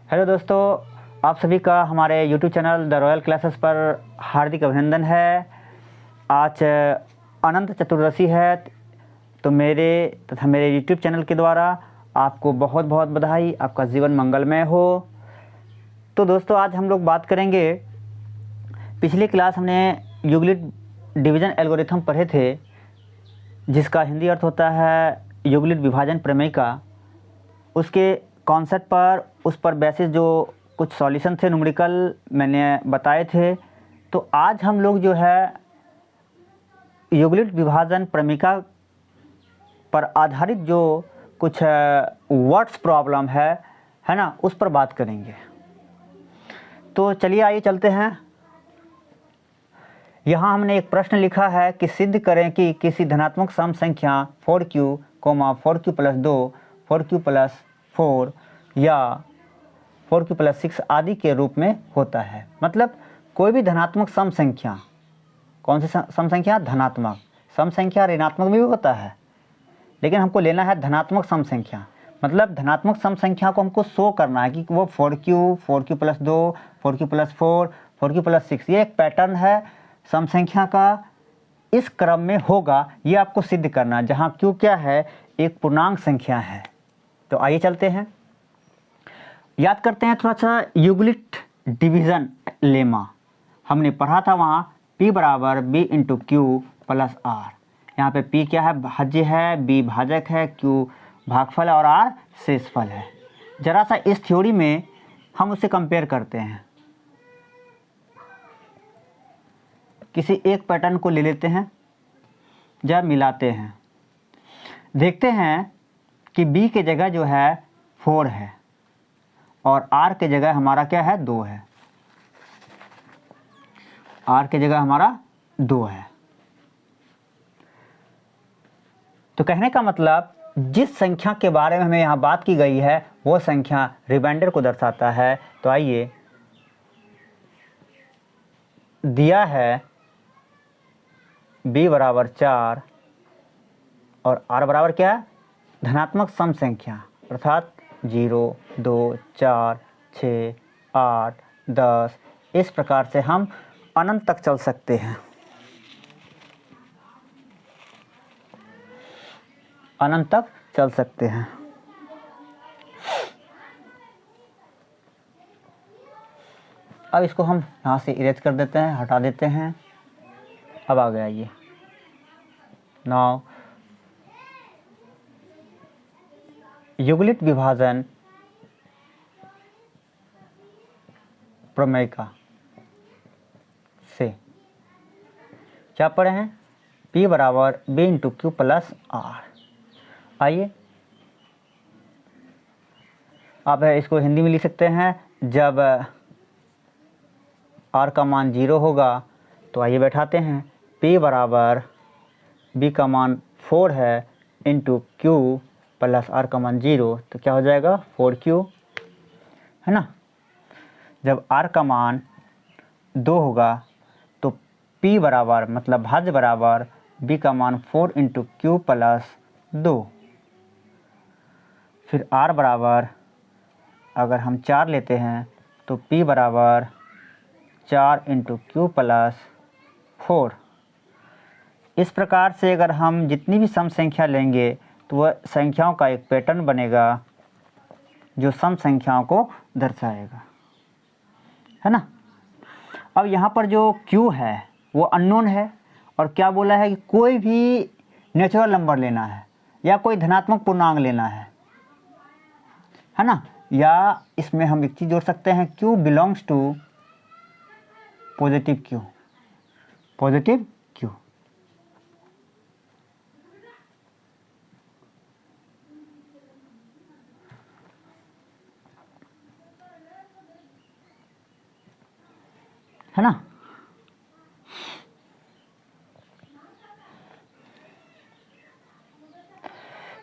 Hello दोस्तों, आप सभी का हमारे YouTube channel the royal classes पर हार्दिक अभिनंदन है। आज अनंत चतुर्दशी है, तो मेरे तथा मेरे YouTube चैनल के द्वारा आपको बहुत बहुत बधाई। आपका जीवन मंगलमय हो। तो दोस्तों, आज हम लोग बात करेंगे, पिछली क्लास हमने यूक्लिड डिवीज़न एल्गोरिथम पढ़े थे, जिसका हिंदी अर्थ होता है यूक्लिड विभाजन प्रमेय का। उसके कॉन्सेप्ट पर, उस पर बेसिस जो कुछ सॉल्यूशन थे न्यूमेरिकल मैंने बताए थे। तो आज हम लोग जो है यूक्लिड विभाजन प्रमेय पर आधारित जो कुछ वर्ड्स प्रॉब्लम है ना, उस पर बात करेंगे। तो चलिए आइए चलते हैं। यहाँ हमने एक प्रश्न लिखा है कि सिद्ध करें कि किसी धनात्मक सम संख्या 4q, 4q + 2, 4q + 4 या 4q + 6 आदि के रूप में होता है। मतलब कोई भी धनात्मक सम संख्या, कौन सी सम संख्या? धनात्मक। सम संख्या ऋणात्मक भी होता है, लेकिन हमको लेना है धनात्मक सम संख्या। मतलब धनात्मक सम संख्या को हमको शो करना है कि वो 4q, 4q + 2, 4q + 4, 4q + 6, ये एक पैटर्न है सम संख्या का, इस क्रम में होगा, ये आपको सिद्ध करना है, जहाँ q क्या है? एक पूर्णांक संख्या है। तो आइए चलते हैं, याद करते हैं थोड़ा सा यूक्लिड डिवीज़न लेमा हमने पढ़ा था। वहाँ P = B × Q + R। यहाँ पे P क्या है? भाज्य है, B भाजक है, Q भागफल और R शेषफल है। जरा सा इस थ्योरी में हम उसे कंपेयर करते हैं। किसी एक पैटर्न को ले लेते हैं, जब मिलाते हैं, देखते हैं कि B के जगह जो है 4 है और R के जगह हमारा क्या है? 2 है। R के जगह हमारा 2 है। तो कहने का मतलब, जिस संख्या के बारे में हमें यहाँ बात की गई है, वो संख्या रिमाइंडर को दर्शाता है। तो आइए, दिया है B = 4 और R बराबर क्या है? धनात्मक सम संख्या, अर्थात 0, 2, 4, 6, 8, 10। इस प्रकार से हम अनंत तक चल सकते हैं। अनंत तक चल सकते हैं। अब इसको हम यहाँ से इरेज कर देते हैं, हटा देते हैं। अब आ गया ये। नाउ यूक्लिड विभाजन प्रमेय का से क्या पढ़े हैं? P = B × Q + R। आइए, आप इसको हिंदी में लिख सकते हैं। जब R का मान 0 होगा, तो आइए बैठाते हैं। P = B का मान 4 है × Q + R का मान 0, तो क्या हो जाएगा? 4Q, है ना। जब R का मान 2 होगा, तो P बराबर, मतलब भाज्य बराबर, B का मान 4 × Q + 2। फिर R बराबर, अगर हम 4 लेते हैं, तो P बराबर 4 × Q + 4। इस प्रकार से अगर हम जितनी भी सम संख्या लेंगे, तो वह संख्याओं का एक पैटर्न बनेगा जो सम संख्याओं को दर्शाएगा, है ना। अब यहाँ पर जो Q है वो अननोन है, और क्या बोला है कि कोई भी नेचुरल नंबर लेना है या कोई धनात्मक पूर्णांक लेना है ना। या इसमें हम एक चीज़ जोड़ सकते हैं, Q belongs to positive Q, positive Q। है ना।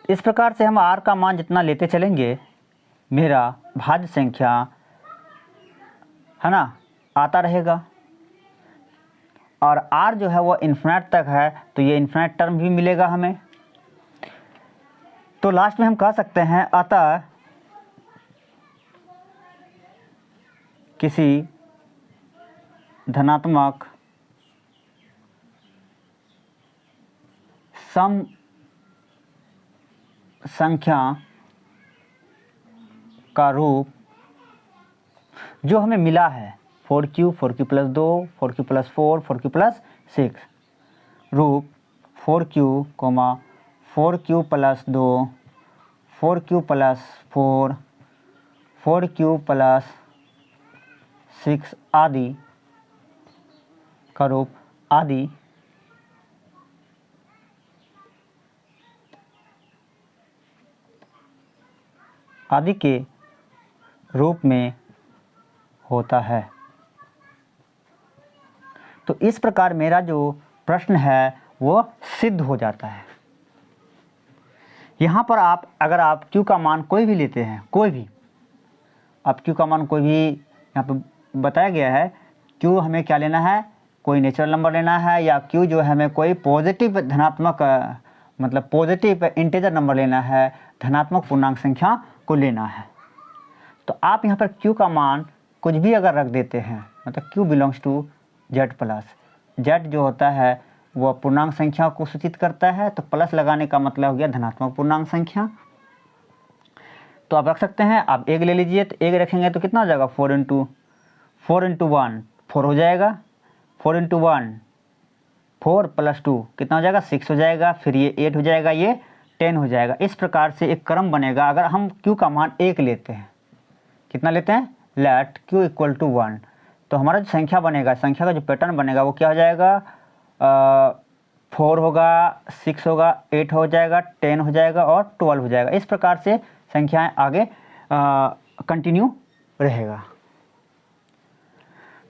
इस प्रकार से हम R का मान जितना लेते चलेंगे, मेरा भाज्य संख्या, है ना, आता रहेगा। और R जो है वो इन्फिनिट तक है, तो ये इन्फिनिट टर्म भी मिलेगा हमें। तो लास्ट में हम कह सकते हैं, अतः किसी धनात्मक सम संख्या का रूप जो हमें मिला है 4q, 4q plus 2, 4q plus 4, 4q plus 6, रूप 4q, 4q plus 2, 4q plus 4, 4q plus 6 आदि का रूप आदि के रूप में होता है। तो इस प्रकार मेरा जो प्रश्न है वो सिद्ध हो जाता है। यहाँ पर अगर आप q का मान कोई भी लेते हैं, कोई भी आप q का मान कोई भी, यहाँ पर बताया गया है q हमें क्या लेना है, कोई नेचुरल नंबर लेना है, या q जो है हमें कोई पॉजिटिव धनात्मक मतलब पॉजिटिव इंटीजर नंबर लेना है, धनात्मक पूर्णांक संख्या को लेना है। तो आप यहाँ पर q का मान कुछ भी अगर रख देते हैं, मतलब q belongs to z plus, z जो होता है वह पूर्णांक संख्या को सूचित करता है, तो प्लस लगाने का मतलब हो गया धनात्मक पूर्णांक संख्या। तो आप रख सकते हैं। आप एक ले लीजिए, तो एक रखेंगे तो कितना हो जाएगा, 4 इंटू 1 4 हो जाएगा, 4 इंटू 1 4 प्लस 2 कितना हो जाएगा, 6 हो जाएगा, फिर ये 8 हो जाएगा, ये 10 हो जाएगा। इस प्रकार से एक क्रम बनेगा। अगर हम q का मान 1 लेते हैं, कितना लेते हैं, लेट q इक्वल टू 1, तो हमारा जो संख्या बनेगा, संख्या का जो पैटर्न बनेगा वो क्या हो जाएगा, 4 होगा, 6 होगा, 8 हो जाएगा, 10 हो जाएगा और 12 हो जाएगा। इस प्रकार से संख्याएं आगे कंटिन्यू रहेगा।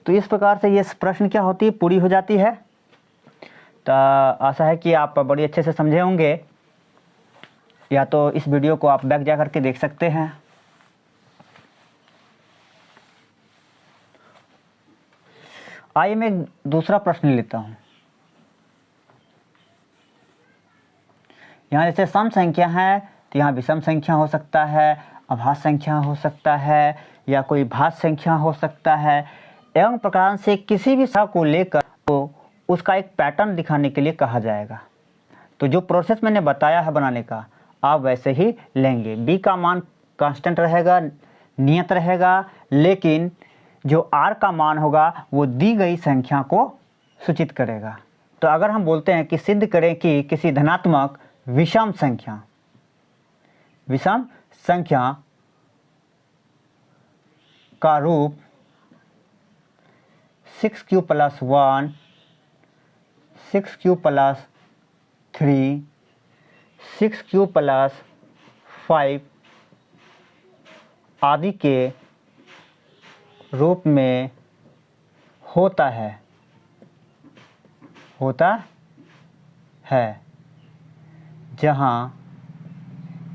तो इस प्रकार से ये प्रश्न क्या होती है, पूरी हो जाती है। तो आशा है कि आप बड़ी अच्छे से समझे होंगे, या तो इस वीडियो को आप बैक जा करके देख सकते हैं। आइए मैं दूसरा प्रश्न लेता हूं। यहाँ जैसे सम संख्या है, तो यहाँ विषम संख्या हो सकता है, अभाज्य संख्या हो सकता है, या कोई भाज्य संख्या हो सकता है, एवं प्रकार से किसी भी संख्या को लेकर तो उसका एक पैटर्न दिखाने के लिए कहा जाएगा। तो जो प्रोसेस मैंने बताया है बनाने का, आप वैसे ही लेंगे। b का मान कांस्टेंट रहेगा, नियत रहेगा, लेकिन जो r का मान होगा वो दी गई संख्या को सूचित करेगा। तो अगर हम बोलते हैं कि सिद्ध करें कि किसी धनात्मक विषम संख्या का रूप 6q plus 1, 6q plus 3, 6q plus 5 आदि के रूप में होता है, जहाँ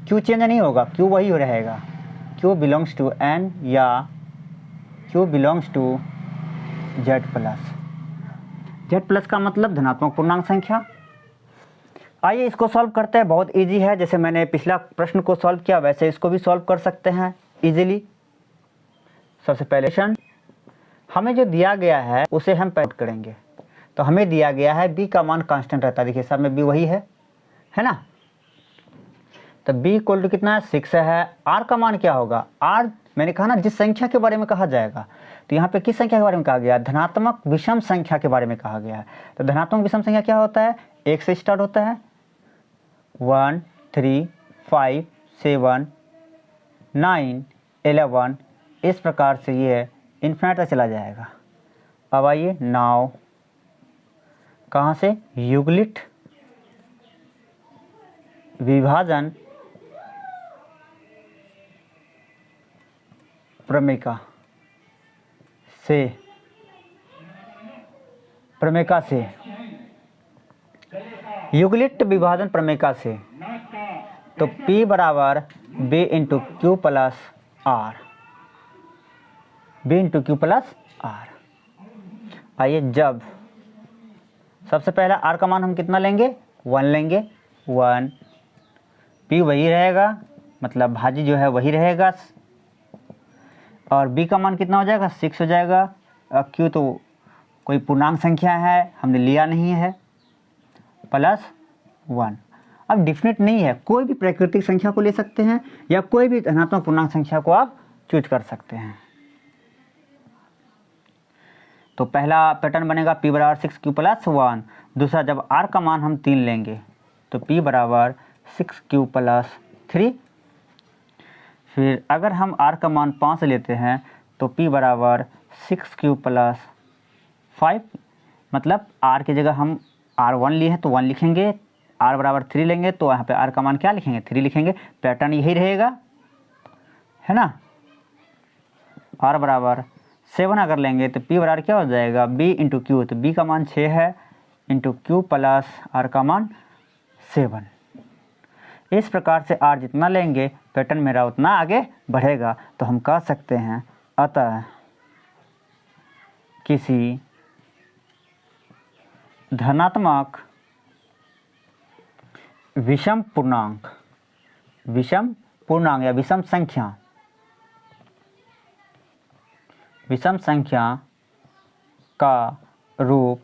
q चेंज नहीं होगा, q वही रहेगा, q बिलोंग्स टू n या q belongs to z plus का मतलब धनात्मक पूर्णांक संख्या। आइए इसको सॉल्व करते हैं। बहुत इजी है, जैसे मैंने पिछला प्रश्न को सॉल्व किया वैसे इसको भी सॉल्व कर सकते हैं इजीली। सबसे पहले हमें जो दिया गया है उसे हम पैट करेंगे। तो हमें दिया गया है b का मान कांस्टेंट रहता है, देखिए सब में b वही है ना। तो b इक्वल टू कितना है, 6 है। r का मान क्या होगा, r मैंने कहा ना जिस संख्या के बारे में कहा जाएगा, तो यहाँ पे किस संख्या के बारे में कहा गया, धनात्मक विषम संख्या के बारे में कहा गया है। तो धनात्मक विषम संख्या क्या होता है, 1 से स्टार्ट होता है, 1 3 5 7 9 11, इस प्रकार से ये इन्फिनिट तक चला जाएगा। अब आइए नाउ कहाँ से, युगलिट विभाजन प्रमेयिका से युगलिट विभाजन प्रमेयिका से, तो P बराबर b into Q plus R, b into Q plus R. आइए जब सबसे पहला r का मान हम कितना लेंगे, 1 लेंगे, 1, P वही रहेगा, मतलब भाजी जो है वही रहेगा, और b का मान कितना हो जाएगा, 6 हो जाएगा। q तो कोई पूर्णांक संख्या है, हमने लिया नहीं है, +1। अब डिफिनेट नहीं है, कोई भी प्राकृतिक संख्या को ले सकते हैं या कोई भी धनात्मक पूर्णांक संख्या को आप चूज कर सकते हैं। तो पहला पैटर्न बनेगा p बराबर 6q + 1। दूसरा, जब r का मान हम 3 लेंगे तो p बराबर 6q + 3। फिर अगर हम r का मान 5 लेते हैं तो p बराबर 6q + 5, मतलब r की जगह हम r1 लिए हैं तो 1 लिखेंगे, r बराबर 3 लेंगे तो यहाँ पे r का मान क्या लिखेंगे, 3 लिखेंगे। पैटर्न यही रहेगा, है ना। r बराबर 7 अगर लेंगे तो p बराबर क्या हो जाएगा, b × q। तो b का मान 6 है, × q + r का मान 7। इस प्रकार से r जितना लेंगे पैटर्न मेरा उतना आगे बढ़ेगा। तो हम कह सकते हैं, अतः किसी धनात्मक विषम पूर्णांक या विषम संख्या का रूप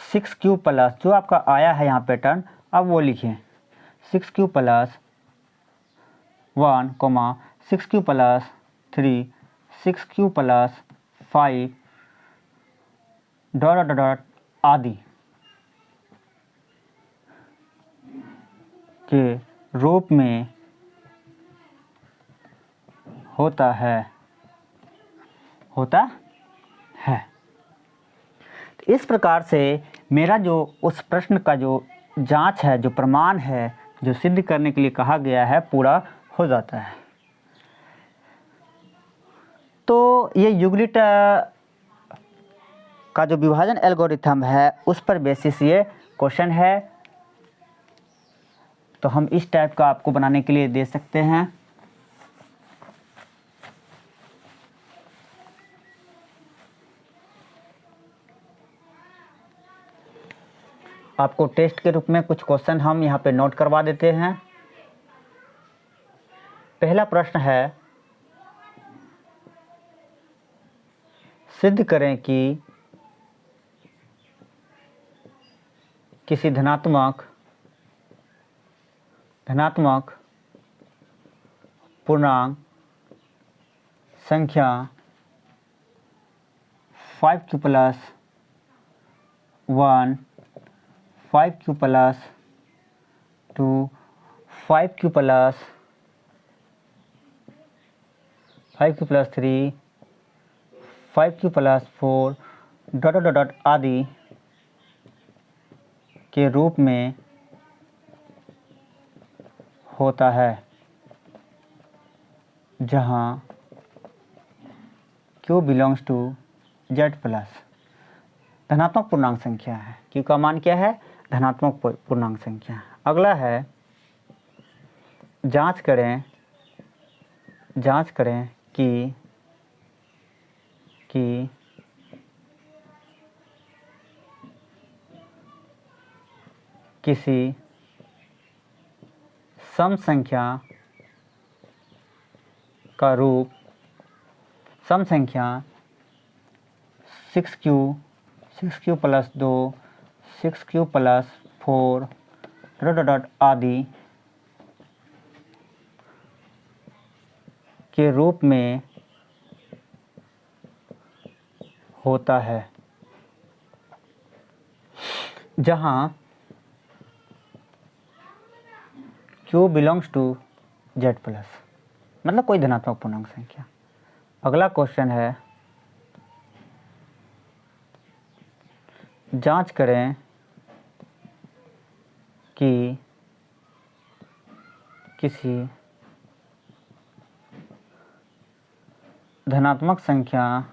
6q + जो आपका आया है यहाँ पैटर्न, अब वो लिखें 6q + 1, 6q + 3, 6q + 5 ... आदि के रूप में होता है। तो इस प्रकार से मेरा जो उस प्रश्न का जो जांच है, जो प्रमाण है, जो सिद्ध करने के लिए कहा गया है, पूरा हो जाता है। तो ये यूक्लिड का जो विभाजन एल्गोरिथम है उस पर बेसिस ये क्वेश्चन है। तो हम इस टाइप का आपको बनाने के लिए दे सकते हैं। आपको टेस्ट के रूप में कुछ क्वेश्चन हम यहाँ पे नोट करवा देते हैं। पहला प्रश्न है, सिद्ध करें कि किसी धनात्मक पूर्णांक संख्या 5q + 1, 5q + 2, 5q + 3, 5q + 4 ... आदि के रूप में होता है, जहाँ q belongs to z plus धनात्मक पूर्णांक संख्या है। q का मान क्या है, धनात्मक पूर्णांक संख्या। अगला है, जांच करें कि किसी सम संख्या का रूप सम संख्या 6q + 2, 6q + 4 ... आदि के रूप में होता है, जहाँ q belongs to z plus, मतलब कोई धनात्मक पूर्णांक संख्या। अगला क्वेश्चन है, जांच करें कि किसी धनात्मक संख्या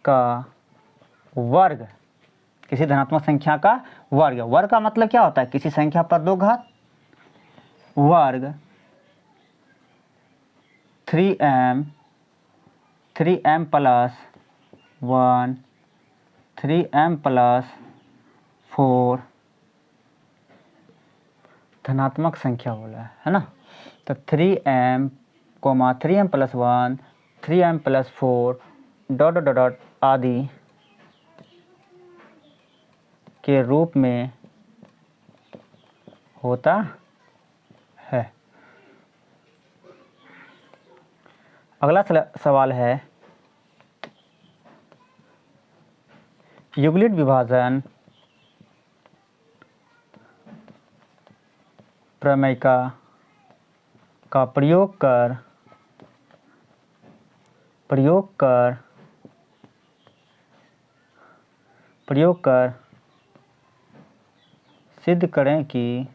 का वर्ग, वर्ग का मतलब क्या होता है, किसी संख्या पर 2 घात, वर्ग 3m + 1, 3m + 4 धनात्मक संख्या बोला है ना। तो 3m coma 3m+1 3m+4 dot dot dot आदि के रूप में होता है। अगला सवाल है, यूक्लिड विभाजन प्रमेय का प्रयोग कर सिद्ध करें कि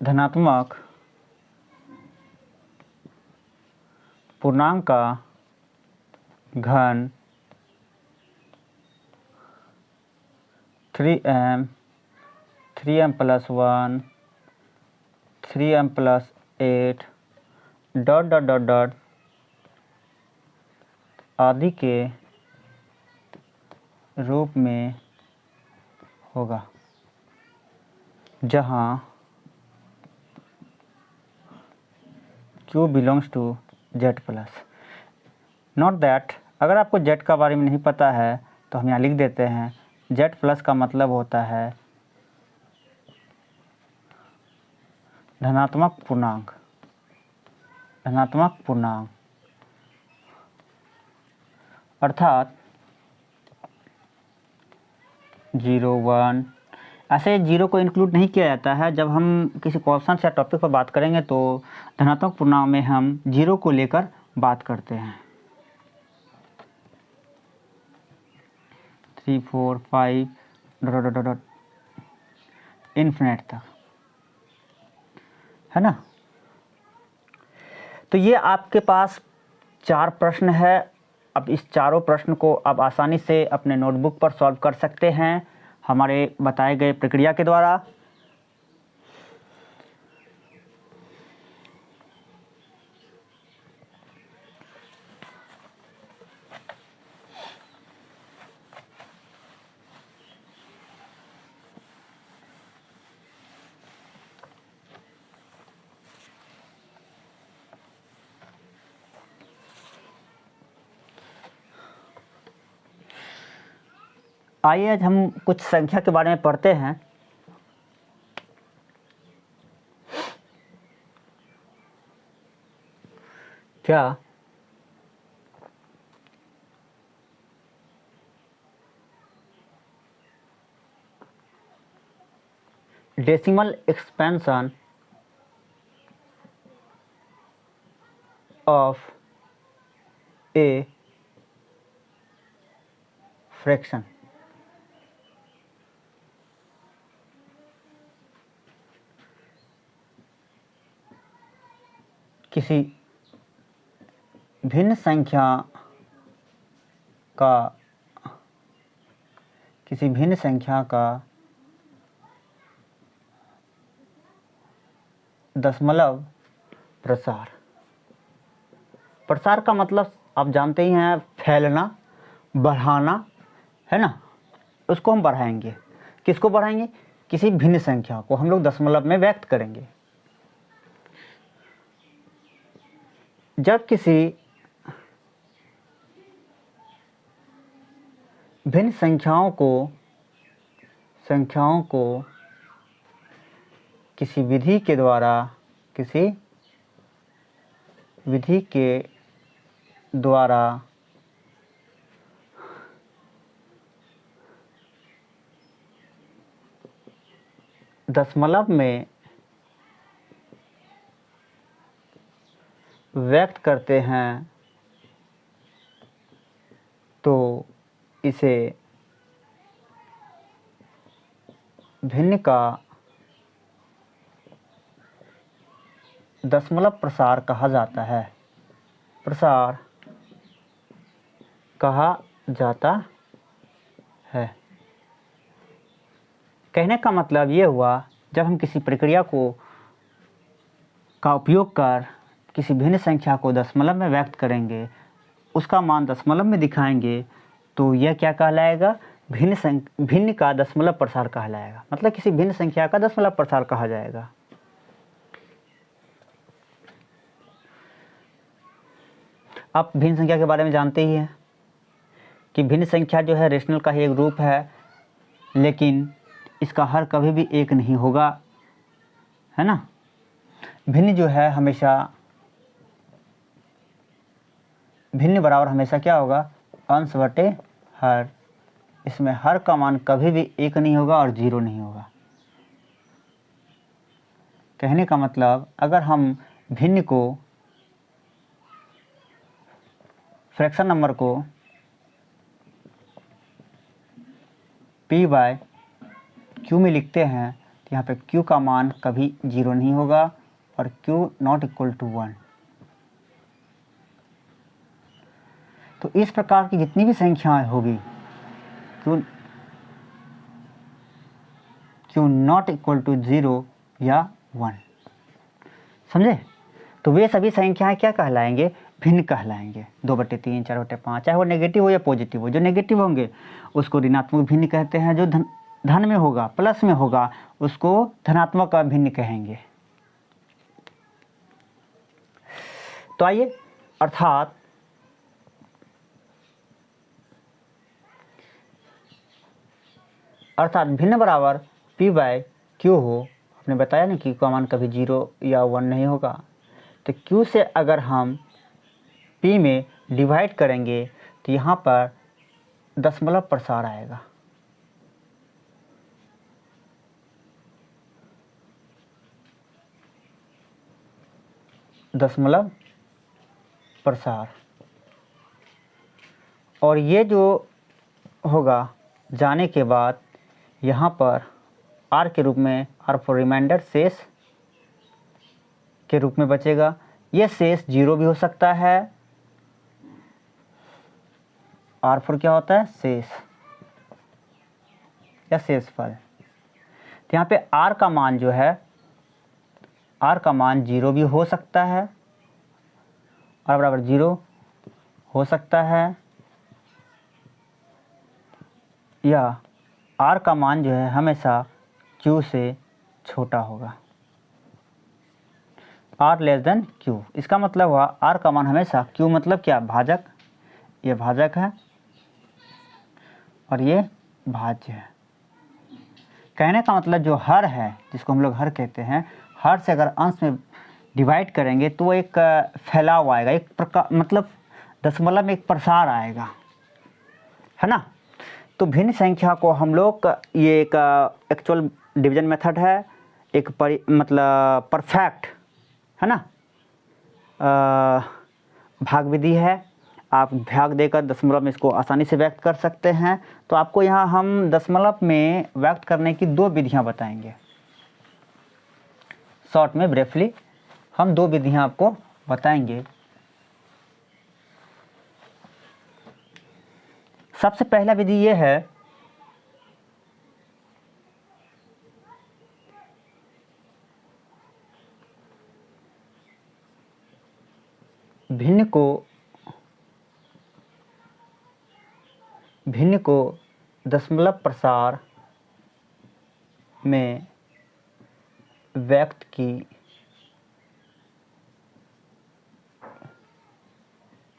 धनात्मक पूर्णांक का घन 3m 3m+1 3m+8 dot dot dot dot आदि के रूप में होगा, जहाँ Q belongs to Z+। Note that अगर आपको Z का बारे में नहीं पता है तो हम यहाँ लिख देते हैं, Z+ का मतलब होता है धनात्मक पूर्णांक। अर्थात 0 1 ऐसे 0 को इंक्लूड नहीं किया जाता है। जब हम किसी क्वेश्चन या टॉपिक पर बात करेंगे तो धनात्मक पूर्णांक में हम 0 को लेकर बात करते हैं। 3 4 5 डॉट डॉट डॉट इन्फिनिट तक, है ना। तो ये आपके पास 4 प्रश्न है। अब इस चारों प्रश्न को आप आसानी से अपने नोटबुक पर सॉल्व कर सकते हैं हमारे बताए गए प्रक्रिया के द्वारा। आइए आज हम कुछ संख्या के बारे में पढ़ते हैं। क्या decimal expansion of a fraction किसी भिन्न संख्या का दशमलव प्रसार का मतलब आप जानते ही हैं, फैलना, बढ़ाना, है ना। उसको हम बढ़ाएंगे। किसको बढ़ाएंगे? किसी भिन्न संख्या को हम लोग दशमलव में व्यक्त करेंगे। जब किसी भिन्न संख्याओं को किसी विधि के द्वारा दशमलव में व्यक्त करते हैं तो इसे भिन्न का दशमलव प्रसार कहा जाता है। कहने का मतलब ये हुआ, जब हम किसी प्रक्रिया का उपयोग कर किसी भिन्न संख्या को दशमलव में व्यक्त करेंगे, उसका मान दशमलव में दिखाएंगे, तो यह क्या कहलाएगा? भिन्न का दशमलव प्रसार कहलाएगा, मतलब किसी भिन्न संख्या का दशमलव प्रसार कहा जाएगा। आप भिन्न संख्या के बारे में जानते ही हैं कि भिन्न संख्या जो है रेशनल का ही एक रूप है, लेकिन इसका हर कभी भी एक नहीं होगा, है ना। भिन्न जो है हमेशा, भिन्न बराबर हमेशा क्या होगा, अंश बटे हर। इसमें हर का मान कभी भी एक नहीं होगा और 0 नहीं होगा। कहने का मतलब, अगर हम भिन्न को, फ्रैक्शन नंबर को p बाय q में लिखते हैं तो यहाँ पे q का मान कभी 0 नहीं होगा और q नॉट इक्वल टू 1। तो इस प्रकार की जितनी भी संख्याएं होगी q नॉट इक्वल टू 0 या 1, समझे। तो वे सभी संख्याएं क्या कहलाएंगे, भिन्न कहलाएंगे। 2/3, 4/5, चाहे वो नेगेटिव हो या पॉजिटिव हो। जो नेगेटिव होंगे उसको ऋणात्मक भिन्न कहते हैं, जो धन में होगा, प्लस में होगा, उसको धनात्मक भिन्न कहेंगे। तो आइए, अर्थात भिन्न बराबर p बाय q हो। आपने बताया ना कि q का मान कभी 0 या 1 नहीं होगा। तो q से अगर हम p में डिवाइड करेंगे तो यहाँ पर दशमलव प्रसार आएगा। दशमलव प्रसार। और ये जो होगा जाने के बाद यहाँ पर r के रूप में, r फॉर रिमाइंडर, शेष के रूप में बचेगा। ये शेष 0 भी हो सकता है। r फॉर क्या होता है, शेष या शेषफल। तो यहाँ पे r का मान जो है, r का मान 0 भी हो सकता है, r बराबर 0 हो सकता है, या r का मान जो है हमेशा q से छोटा होगा, r लेस देन q। इसका मतलब हुआ r का मान हमेशा, q मतलब क्या, भाजक, ये भाजक है और ये भाज्य है। कहने का मतलब जो हर है, जिसको हम लोग हर कहते हैं, हर से अगर अंश में डिवाइड करेंगे तो वो एक फैलाव आएगा, एक प्रकार, मतलब दशमलव में एक प्रसार आएगा, है ना। तो भिन्न संख्या को हम लोग, ये एक एक्चुअल डिवीजन मेथड है, एक मतलब परफेक्ट, है ना, भाग विधि है। आप भाग देकर दशमलव में इसको आसानी से व्यक्त कर सकते हैं। तो आपको यहाँ हम दशमलव में व्यक्त करने की 2 विधियाँ बताएंगे। शॉर्ट में, ब्रीफली हम 2 विधियाँ आपको बताएंगे। सबसे पहला विधि ये है, भिन्न को दशमलव प्रसार में व्यक्त की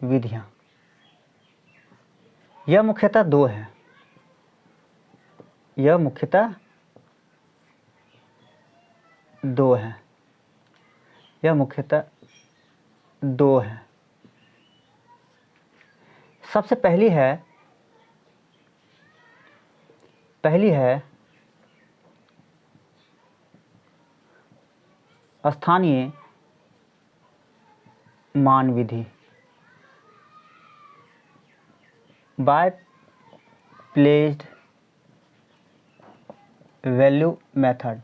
विधियां। यह मुख्यतः 2 है। यह मुख्यतः 2 है। यह मुख्यतः 2 है। सबसे पहली है स्थानीय मान विधि, बाय प्लेस्ड वैल्यू मेथड।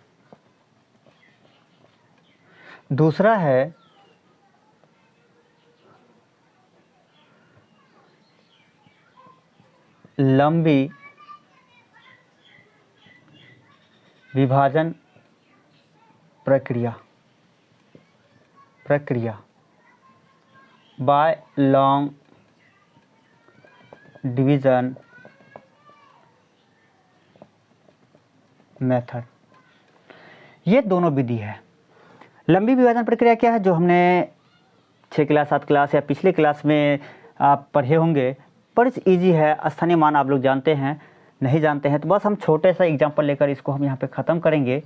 दूसरा है लंबी विभाजन प्रक्रिया बाय लॉन्ग डिवीजन मेथड। ये दोनों विधि है। लंबी विभाजन प्रक्रिया क्या है, जो हमने 6 क्लास 7 क्लास या पिछले क्लास में आप पढ़े होंगे, पर ईजी है। स्थानीय मान आप लोग जानते हैं, नहीं जानते हैं तो बस हम छोटे सा एग्जांपल लेकर इसको हम यहाँ पे ख़त्म करेंगे,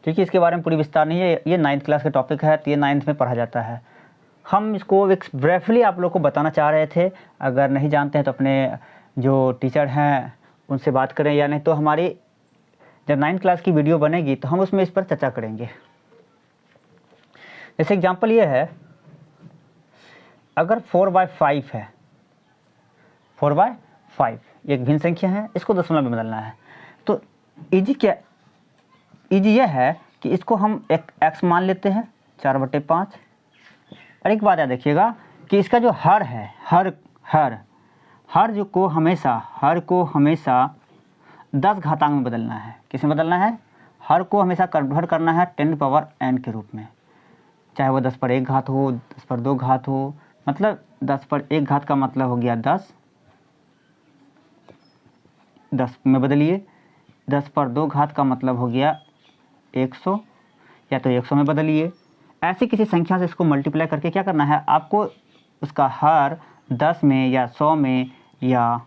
क्योंकि इसके बारे में पूरी विस्तार नहीं है। ये 9th क्लास का टॉपिक है, तो ये 9th में पढ़ा जाता है। हम इसको एक ब्रीफली आप लोग को बताना चाह रहे थे। अगर नहीं जानते हैं तो अपने जो टीचर हैं उनसे बात करें, या नहीं तो हमारी जब 9th क्लास की वीडियो बनेगी तो हम उसमें इस पर चर्चा करेंगे। जैसे एग्जांपल ये है, अगर 4/5 है, 4/5 एक भिन्न संख्या है, इसको दशमलव में बदलना है, तो ईजी यह है कि इसको हम एक x मान लेते हैं 4/5। और एक बात याद रखिएगा कि इसका जो हर है, हर जो को हमेशा 10 घातांक में बदलना है। किसमें बदलना है? हर को हमेशा कन्वर्ट करना है 10n के रूप में, चाहे वो 10 पर 1 घात हो, 10 पर 2 घात हो। मतलब 10 पर 1 घात का मतलब हो गया 10 में बदलिए, 10 पर 2 घात का मतलब हो गया 100, या तो 100 में बदलिए। ऐसी किसी संख्या से इसको मल्टीप्लाई करके क्या करना है आपको, उसका हर 10 में या 100 में या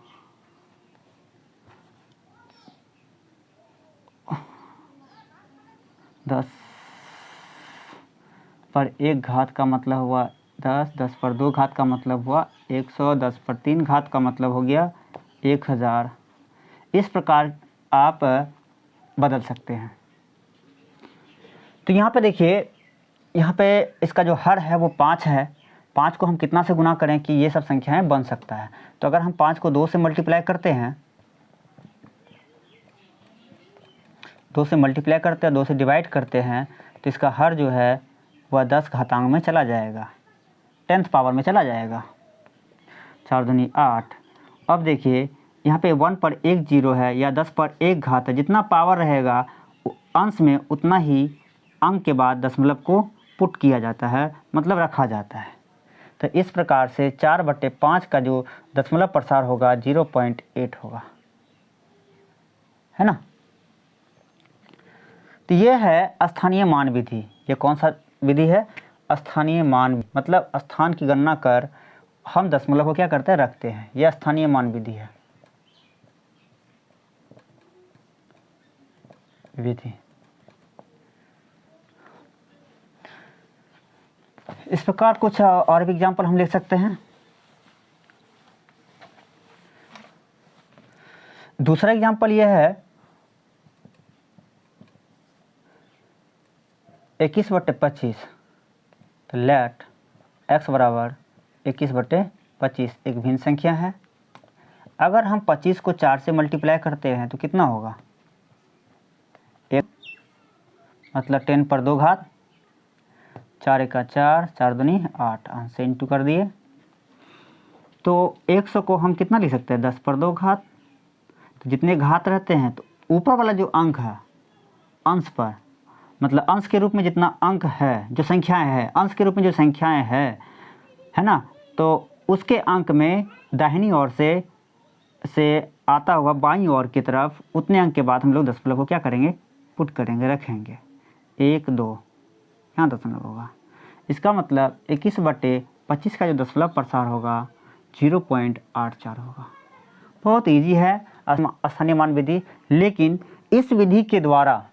10 पर 1 घात का मतलब हुआ 10, 10 पर 2 घात का मतलब हुआ 100, 10 पर 3 घात का मतलब हो गया 1000। इस प्रकार आप बदल सकते हैं। तो यहाँ पे देखिए, यहाँ पे इसका जो हर है वो 5 है। 5 को हम कितना से गुना करें कि ये सब संख्याएं बन सकता है? तो अगर हम 5 को 2 से मल्टीप्लाई करते हैं, 2 से मल्टीप्लाई करते हैं, 2 से डिवाइड करते हैं, तो इसका हर जो है वह 10 घातांक में चला जाएगा, 10th पावर में चला जाएगा। 4 दूनी 8। अब देखिए यहाँ पे 1 पर 1 0 है या 10 पर 1 घात है, जितना पावर रहेगा अंश में उतना ही अंक के बाद दशमलव को पुट किया जाता है, मतलब रखा जाता है। तो इस प्रकार से 4/5 का जो दशमलव प्रसार होगा 0.8 होगा, है ना। तो ये है स्थानीय मान विधि। ये कौन सा विधि है? स्थानीय मान, मतलब स्थान की गणना कर हम दशमलव को क्या करते हैं, रखते हैं। यह स्थानीय मान विधि है, विधि। इस प्रकार कुछ और भी एग्जाम्पल हम लिख सकते हैं। दूसरा एग्जाम्पल यह है 21/25। तो लेट x बराबर 21/25 एक भिन्न संख्या है। अगर हम 25 को 4 से मल्टीप्लाई करते हैं तो कितना होगा? 1, मतलब 10 पर 2 घात, 4 1 4, 4 दूनी 8, अंश से इंटू कर दिए। तो 100 को हम कितना लिख सकते हैं? 10 पर 2 घात। तो जितने घात रहते हैं तो ऊपर वाला जो अंक है अंश पर, मतलब अंश के रूप में जितना अंक है, जो संख्याएं हैं, अंश के रूप में जो संख्याएं हैं, है ना, तो उसके अंक में दाहिनी ओर से आता हुआ बाईं ओर की तरफ उतने अंक के बाद हम लोग दशमलव को क्या करेंगे? पुट करेंगे, रखेंगे। 1 2 यहाँ दशमलव होगा। इसका मतलब 21/25 का जो दशमलव प्रसार होगा 0.84 होगा। बहुत इजी है स्थानीय मान विधि, लेकिन इस विधि के द्वारा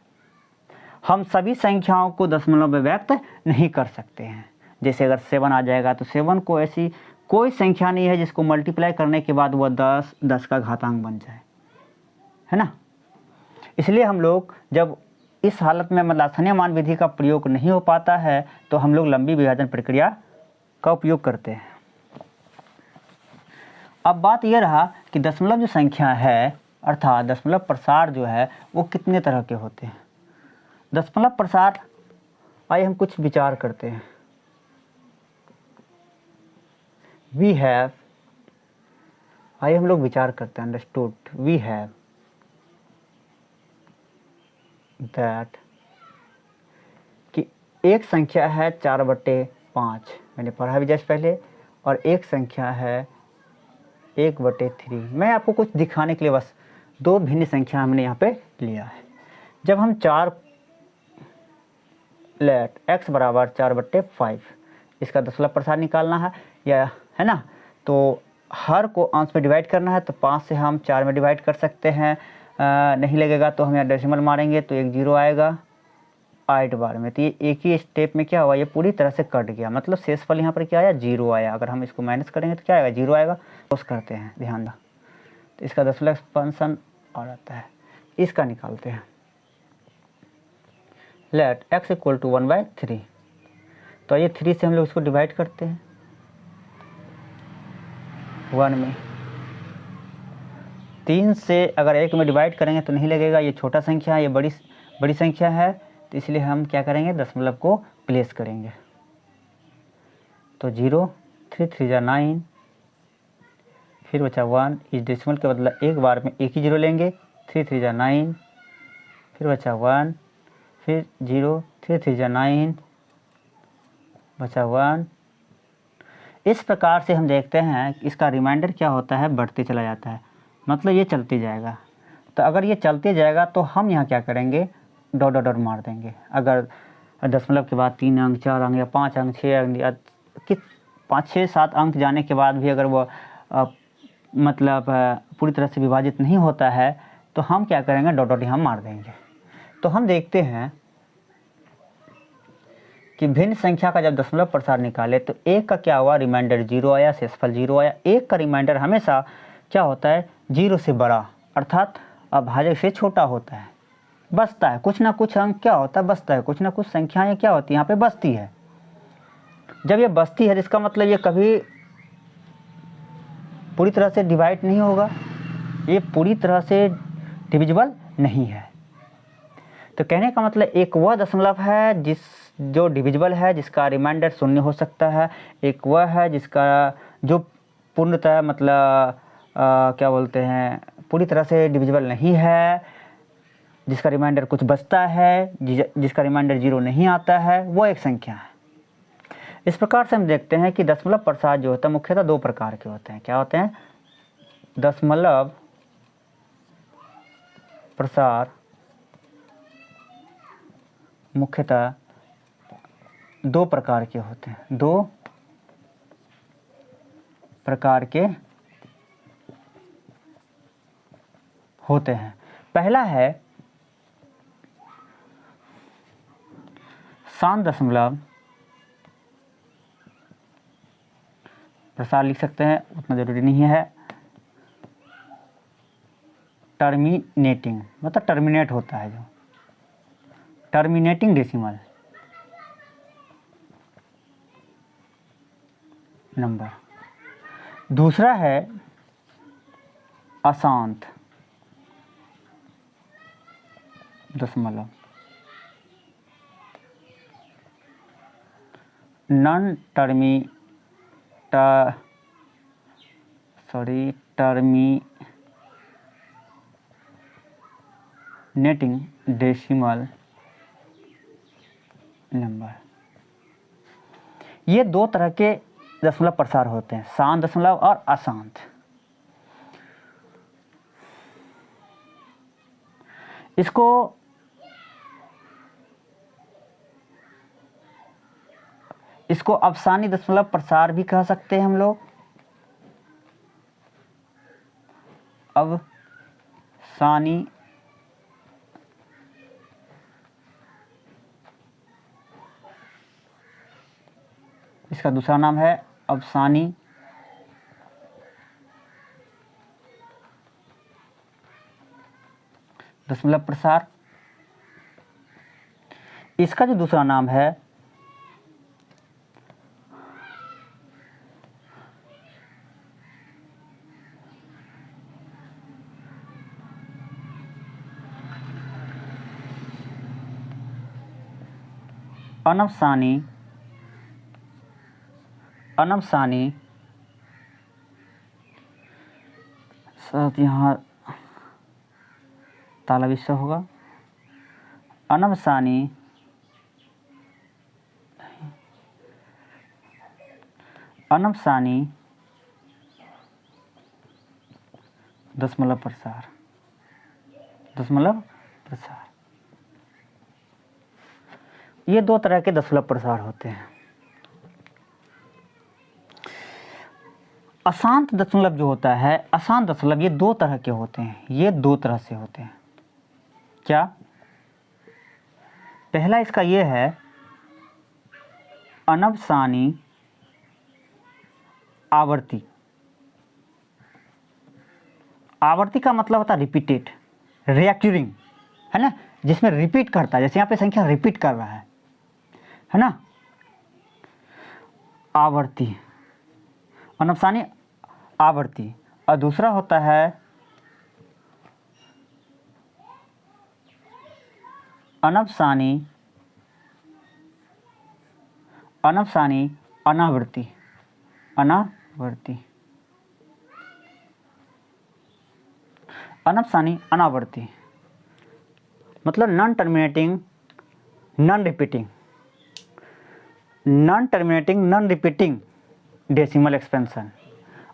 हम सभी संख्याओं को दशमलव में व्यक्त नहीं कर सकते हैं। जैसे अगर 7 आ जाएगा तो 7 को ऐसी कोई संख्या नहीं है जिसको मल्टीप्लाई करने के बाद वह 10 का घातांक बन जाए, है ना। इसलिए हम लोग जब इस हालत में मतलब स्थानीय मान विधि का प्रयोग नहीं हो पाता है तो हम लोग लंबी विभाजन प्रक्रिया का उपयोग करते हैं। अब बात यह रहा कि दशमलव जो संख्या है, अर्थात दशमलव प्रसार जो है वो कितने तरह के होते हैं। दशमलव प्रसार, आइए हम कुछ विचार करते हैं। वी हैव, आइए हम लोग विचार करते हैं। अंडरस्टूड, वी हैव दैट कि एक संख्या है 4/5, मैंने पढ़ा भी जस्ट पहले, और एक संख्या है 1/3। मैं आपको कुछ दिखाने के लिए बस दो भिन्न संख्या हमने यहाँ पे लिया है। जब हम 4 लेट x बराबर 4/5 इसका दशमलव प्रसार निकालना है, या है ना, तो हर को अंश में डिवाइड करना है, तो 5 से हम 4 में डिवाइड कर सकते हैं। नहीं लगेगा तो हम यहाँ डेसिमल मारेंगे तो एक 0 आएगा 8 बार में। तो ये एक ही स्टेप में क्या हुआ, ये पूरी तरह से कट गया, मतलब शेषफल यहाँ पर क्या आया, 0 आया। अगर हम इसको माइनस करेंगे तो क्या आएगा, 0 आएगा। क्लोज करते हैं, ध्यान दो, तो इसका दशमलव एक्सपेंशन और आता है, इसका निकालते हैं। लेट x इक्वल टू 1/3, तो ये 3 से हम लोग इसको डिवाइड करते हैं 1 में। 3 से अगर 1 में डिवाइड करेंगे तो नहीं लगेगा, ये छोटा संख्या है, ये बड़ी संख्या है, तो इसलिए हम क्या करेंगे, दशमलव को प्लेस करेंगे। तो 0, 3 3 जा 9, फिर बचा 1, इस डेसिमल के बदला एक बार में एक ही 0 लेंगे, 3 3 जा 9, फिर बचा 1, फिर 0, 3 3 जा 9, बचा 1। इस प्रकार से हम देखते हैं कि इसका रिमाइंडर क्या होता है, बढ़ते चला जाता है, मतलब ये चलते जाएगा। तो अगर ये चलते जाएगा तो हम यहाँ क्या करेंगे, डॉट डॉट डॉट मार देंगे। अगर दशमलव के बाद 3 अंक, 4 अंक या 5 अंक, 6 अंक या 5 6 7 अंक जाने के बाद भी अगर वो मतलब पूरी तरह से विभाजित नहीं होता है, तो हम क्या करेंगे, डॉट डॉट यहाँ मार देंगे। तो हम देखते हैं कि भिन्न संख्या का जब दशमलव प्रसार निकाले तो 1 का क्या हुआ, रिमाइंडर 0 आया, शेषफल 0 आया। 1 का रिमाइंडर हमेशा क्या होता है, 0 से बड़ा, अर्थात अभाजक से छोटा होता है, बचता है। कुछ ना कुछ अंक क्या होता है, बचता है, कुछ ना कुछ संख्याएं क्या होती है यहाँ पे, बचती है। जब ये बचती है तो इसका मतलब ये कभी पूरी तरह से डिवाइड नहीं होगा, ये पूरी तरह से डिविजिबल नहीं है। तो कहने का मतलब एक वह दशमलव है जो डिविजिबल है, जिसका रिमाइंडर 0 हो सकता है। एक वह है जिसका जो पूर्णतः मतलब क्या बोलते हैं, पूरी तरह से डिविजिबल नहीं है, जिसका रिमाइंडर कुछ बचता है, जिसका रिमाइंडर 0 नहीं आता है, वो एक संख्या है। इस प्रकार से हम देखते हैं कि दशमलव प्रसार जो होता है मुख्यतः 2 प्रकार के होते हैं। क्या होते हैं, दशमलव प्रसार मुख्यतः 2 प्रकार के होते हैं, 2 प्रकार के होते हैं। पहला है शांत दशमलव प्रसार, लिख सकते हैं, उतना ज़रूरी नहीं है। टर्मिनेटिंग मतलब टर्मिनेट होता है, जो टर्मिनेटिंग डेसिमल नंबर। दूसरा है अशांत दशमलव, टर्मिनेटिंग डेसिमल नंबर। ये 2 तरह के दशमलव प्रसार होते हैं, शांत दशमलव और अशांत। इसको अवसानी दशमलव प्रसार भी कह सकते हैं हम लोग, अवसानी इसका दूसरा नाम है अवसानी दशमलव प्रसार। इसका जो दूसरा नाम है अनवसानी साथ यहाँ ताला विषय होगा, अनवसानी दशमलव प्रसार। दशमलव प्रसार। ये दो तरह के दशमलव प्रसार होते हैं। अशांत दशमलव जो होता है, अशांत दशमलव, ये दो तरह के होते हैं। ये दो तरह से होते हैं। क्या? पहला इसका ये है अनवसानी आवर्ती। आवर्ती का मतलब होता है रिपीटेड, रिएक्टिंग, है ना, जिसमें रिपीट करता है, जैसे यहाँ पे संख्या रिपीट कर रहा है ना, आवर्ती, अनवसानी आवर्ती। और दूसरा होता है अनवसानी अनावर्ती, अनावर्ती, अनवसानी अनावर्ती मतलब non terminating non repeating, non terminating non repeating decimal expansion.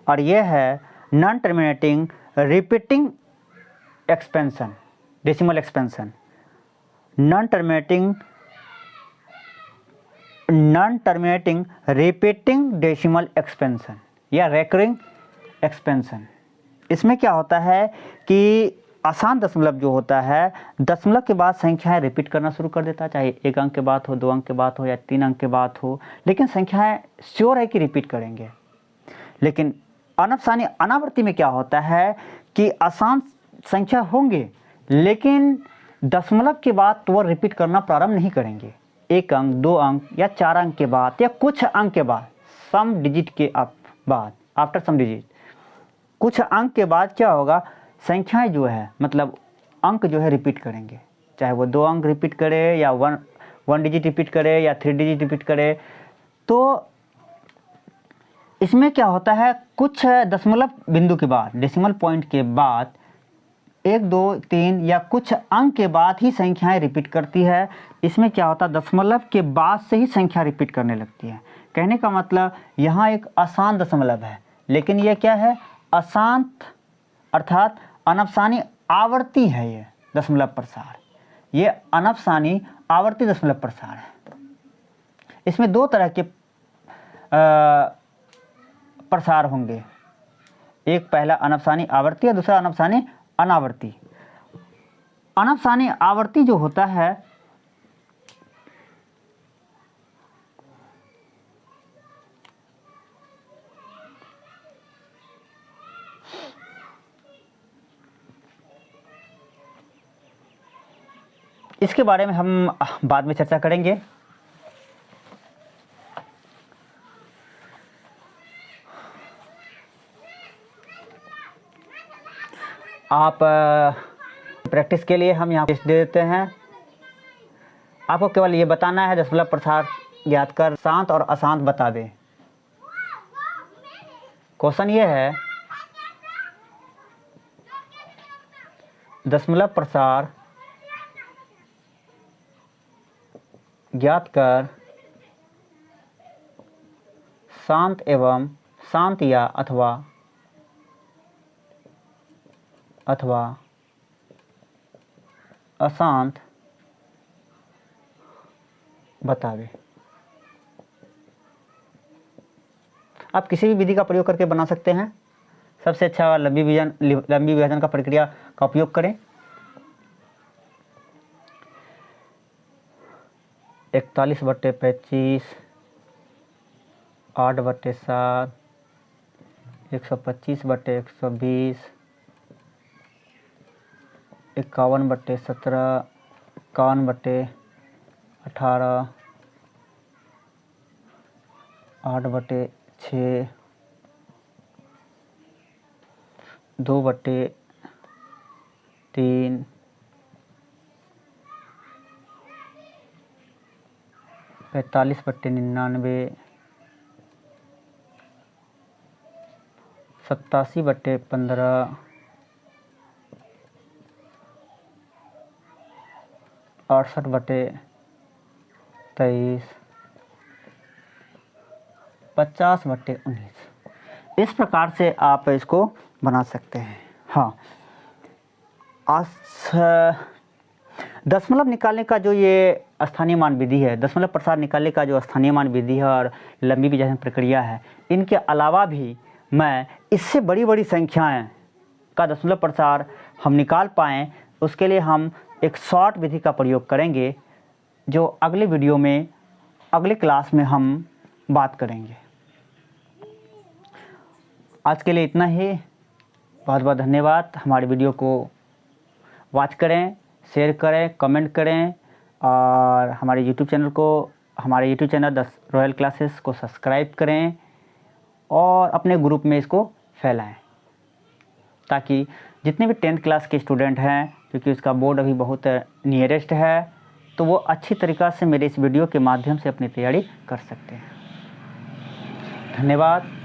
और यह है non terminating repeating expansion, decimal expansion. Non terminating repeating decimal expansion या रेकरिंग एक्सपेंशन। इसमें क्या होता है कि आसान दशमलव जो होता है, दशमलव के बाद संख्याएं रिपीट करना शुरू कर देता है, चाहे एक अंक के बाद हो, दो अंक के बाद हो या तीन अंक के बाद हो, लेकिन संख्याएं श्योर है कि रिपीट करेंगे। लेकिन अनवसानी अनावर्ती में क्या होता है कि आसान संख्या होंगे लेकिन दशमलव के बाद तो वह रिपीट करना प्रारंभ नहीं करेंगे। एक अंक, दो अंक या चार अंक के बाद या कुछ अंक के बाद, सम डिजिट के बाद, आफ्टर सम डिजिट, कुछ अंक के बाद क्या होगा, संख्याएं जो है मतलब अंक जो है रिपीट करेंगे, चाहे वो दो अंक रिपीट करे या वन डिजिट रिपीट करे या थ्री डिजिट रिपीट करे। तो इसमें क्या होता है, कुछ दशमलव बिंदु के बाद, डेसिमल पॉइंट के बाद, एक, दो, तीन या कुछ अंक के बाद ही संख्याएं रिपीट करती है। इसमें क्या होता है, दशमलव के बाद से ही संख्या रिपीट करने लगती है। कहने का मतलब यहाँ एक आसान दशमलव है, लेकिन ये क्या है, अशांत अर्थात अनवसानी आवर्ती है। ये दशमलव प्रसार, ये अनवसानी आवर्ती दशमलव प्रसार है। इसमें दो तरह के प्रसार होंगे, एक पहला अनवसानी आवर्ती और दूसरा अनवसानी अनावर्ती। अनवसानी आवर्ती जो होता है इसके बारे में हम बाद में चर्चा करेंगे। आप प्रैक्टिस के लिए हम यहाँ टेस्ट दे देते हैं। आपको केवल ये बताना है, दशमलव प्रसार ज्ञात कर, शांत और अशांत बता दें। क्वेश्चन ये है, दशमलव प्रसार ज्ञात कर शांत एवं शांत या अथवा अशांत बतावे। आप किसी भी विधि का प्रयोग करके बना सकते हैं। सबसे अच्छा लंबी विभाजन का प्रक्रिया का उपयोग करें। 41/25, 8/7, 125/120, 51/17, 51/18, 8/6, 2/3, 45/99, 87/15, 68/23, 50/19। इस प्रकार से आप इसको बना सकते हैं। हाँ, दशमलव निकालने का जो ये स्थानीय मान विधि है, दशमलव प्रसार निकालने का जो स्थानीय मान विधि है और लंबी बीजगणित प्रक्रिया है, इनके अलावा भी मैं इससे बड़ी बड़ी संख्याएं का दशमलव प्रसार हम निकाल पाएँ, उसके लिए हम एक शॉर्ट विधि का प्रयोग करेंगे, जो अगले वीडियो में, अगले क्लास में हम बात करेंगे। आज के लिए इतना ही। बहुत बहुत धन्यवाद। हमारे वीडियो को वॉच करें, शेयर करें, कमेंट करें और हमारे YouTube channel the royal classes को सब्सक्राइब करें और अपने ग्रुप में इसको फैलाएं, ताकि जितने भी 10th क्लास के स्टूडेंट हैं, क्योंकि उसका बोर्ड अभी बहुत नियरेस्ट है, तो वो अच्छी तरीक़ा से मेरे इस वीडियो के माध्यम से अपनी तैयारी कर सकते हैं। धन्यवाद।